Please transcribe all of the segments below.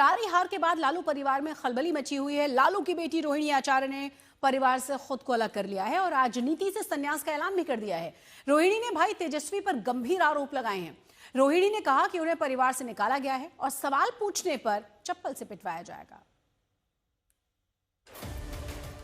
करारी हार के बाद लालू परिवार में खलबली मची हुई है। लालू की बेटी रोहिणी आचार्य ने परिवार से खुद को अलग कर लिया है और राजनीति से संन्यास का ऐलान भी कर दिया है। रोहिणी ने भाई तेजस्वी पर गंभीर आरोप लगाए हैं। रोहिणी ने कहा कि उन्हें परिवार से निकाला गया है और सवाल पूछने पर चप्पल से पिटवाया जाएगा।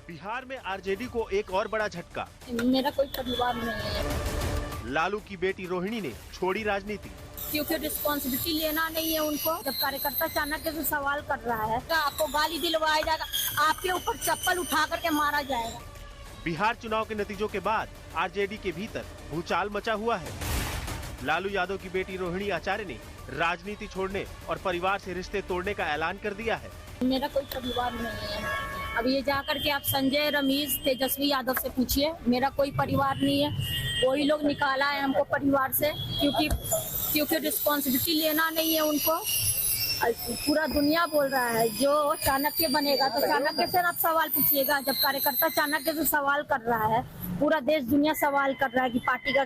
बिहार में आरजेडी को एक और बड़ा झटका। मेरा कोई परिवार नहीं है। लालू की बेटी रोहिणी ने छोड़ी राजनीति क्योंकि रिस्पॉन्सिबिलिटी लेना नहीं है उनको। जब कार्यकर्ता चाणक्य से सवाल कर रहा है तो आपको गाली दिलवाया जाएगा, आपके ऊपर चप्पल उठा करके मारा जाएगा। बिहार चुनाव के नतीजों के बाद आरजेडी के भीतर भूचाल मचा हुआ है। लालू यादव की बेटी रोहिणी आचार्य ने राजनीति छोड़ने और परिवार से रिश्ते तोड़ने का ऐलान कर दिया है। मेरा कोई परिवार नहीं है। अब ये जाकर के आप संजय, रमेश, तेजस्वी यादव से पूछिए, मेरा कोई परिवार नहीं है। वही लोग निकाला है हमको परिवार से क्योंकि रिस्पॉन्सिबिलिटी लेना नहीं है उनको। पूरा दुनिया बोल रहा है जो चाणक्य बनेगा तो चाणक्य से आप सवाल पूछिएगा। जब कार्यकर्ता चाणक्य से सवाल कर रहा है, पूरा देश दुनिया सवाल कर रहा है कि पार्टी का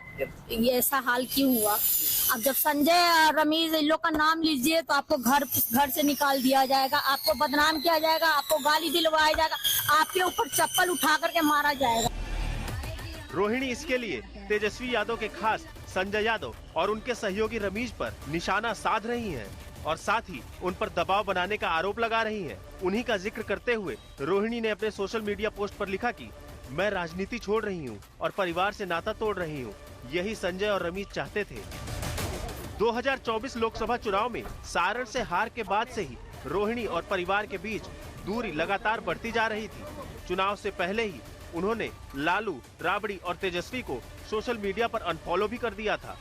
ये ऐसा हाल क्यों हुआ। अब जब संजय, रमेश, इन लोग का नाम लीजिए तो आपको घर से निकाल दिया जाएगा, आपको बदनाम किया जाएगा, आपको गाली दिलवाया जाएगा, आपके ऊपर चप्पल उठा करके मारा जाएगा। रोहिणी इसके लिए तेजस्वी यादव के खास संजय यादव और उनके सहयोगी रमेश पर निशाना साध रही हैं और साथ ही उन पर दबाव बनाने का आरोप लगा रही हैं। उन्हीं का जिक्र करते हुए रोहिणी ने अपने सोशल मीडिया पोस्ट पर लिखा कि मैं राजनीति छोड़ रही हूं और परिवार से नाता तोड़ रही हूं। यही संजय और रमेश चाहते थे। 2024 लोकसभा चुनाव में सारण से हार के बाद से ही रोहिणी और परिवार के बीच दूरी लगातार बढ़ती जा रही थी। चुनाव से पहले ही उन्होंने लालू, राबड़ी और तेजस्वी को सोशल मीडिया पर अनफॉलो भी कर दिया था।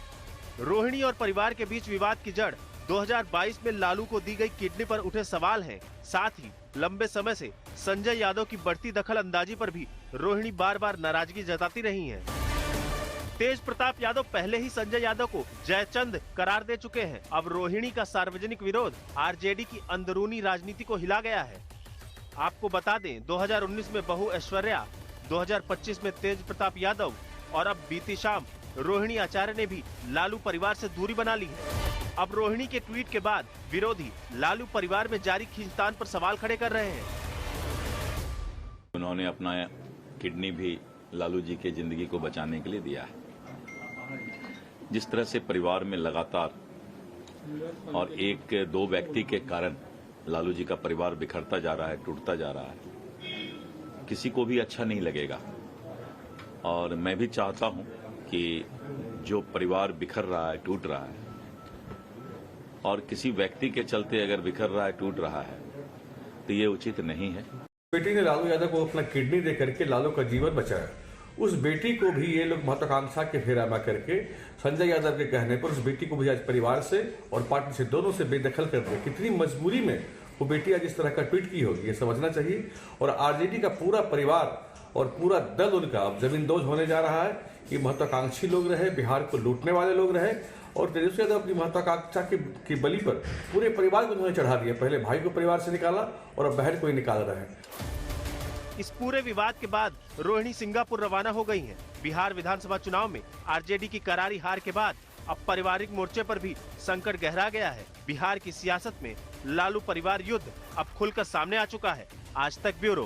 रोहिणी और परिवार के बीच विवाद की जड़ 2022 में लालू को दी गई किडनी पर उठे सवाल हैं। साथ ही लंबे समय से संजय यादव की बढ़ती दखल अंदाजी पर भी रोहिणी बार बार नाराजगी जताती रही हैं। तेज प्रताप यादव पहले ही संजय यादव को जयचंद करार दे चुके हैं। अब रोहिणी का सार्वजनिक विरोध आरजेडी की अंदरूनी राजनीति को हिला गया है। आपको बता दें, 2019 में बहू ऐश्वर्या, 2025 में तेज प्रताप यादव और अब बीती शाम रोहिणी आचार्य ने भी लालू परिवार से दूरी बना ली है। अब रोहिणी के ट्वीट के बाद विरोधी लालू परिवार में जारी खींचतान पर सवाल खड़े कर रहे हैं। उन्होंने अपना किडनी भी लालू जी के जिंदगी को बचाने के लिए दिया है। जिस तरह से परिवार में लगातार और एक दो व्यक्ति के कारण लालू जी का परिवार बिखरता जा रहा है, टूटता जा रहा है, किसी को भी अच्छा नहीं लगेगा। और मैं भी चाहता हूं कि जो परिवार बिखर रहा है, टूट रहा है, और किसी व्यक्ति के चलते अगर बिखर रहा है, टूट रहा है, तो ये उचित नहीं है। बेटी ने लालू यादव को अपना किडनी दे करके लालू का जीवन बचाया। उस बेटी को भी ये लोग महत्वाकांक्षा के फेरा में करके संजय यादव के कहने पर उस बेटी को भी आज परिवार से और पार्टी से दोनों से बेदखल कर दिया। कितनी मजबूरी में वो बेटी आज इस तरह का ट्वीट की होगी, ये समझना चाहिए। और आरजेडी का पूरा परिवार और पूरा दल उनका अब जमींदोज होने जा रहा है। ये महत्वाकांक्षी लोग रहे, बिहार को लूटने वाले लोग रहे, और तेजस्वी यादव अपनी महत्वाकांक्षा की बलि पर पूरे परिवार को उन्होंने चढ़ा दिया। पहले भाई को परिवार से निकाला और अब बहन को ही निकाल रहे हैं। इस पूरे विवाद के बाद रोहिणी सिंगापुर रवाना हो गई हैं। बिहार विधानसभा चुनाव में आरजेडी की करारी हार के बाद अब पारिवारिक मोर्चे पर भी संकट गहरा गया है। बिहार की सियासत में लालू परिवार युद्ध अब खुलकर सामने आ चुका है। आज तक ब्यूरो।